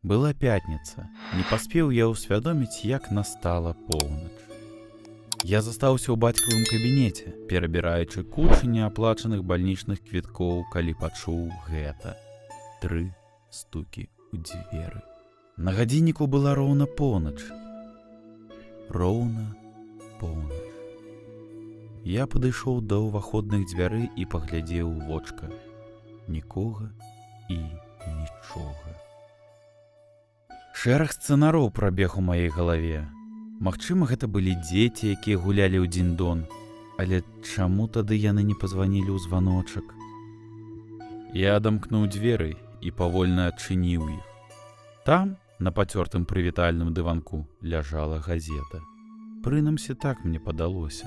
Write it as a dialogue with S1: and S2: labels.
S1: Была пятніца. Не паспеў я ўсвядоміць, як настала поўнач. Я застаўся ў бацькавым кабінеце, перабіраючы кучу неаплачаных бальнічных квіткоў, калі пачуў гэта. 3 стукі ў дзверы. На гадзінніку была роўна поўнач. Роўна поўнач. Я падышоў да ўваходных дзвярэй і паглядзеў у вочка. Нікога і нічога. Шэраг сцэнароў прабег у маёй галаве. Магчыма, гэта былі дзеці, якія гулялі ў дзень-дон, але чаму тады яны не пазванілі ў званочак? Я адамкнуў дзверы і павольна адчыніў іх. Там, на пацёртым прывітальным дыванку, ляжала газета. Прынамсі, так мне падалося.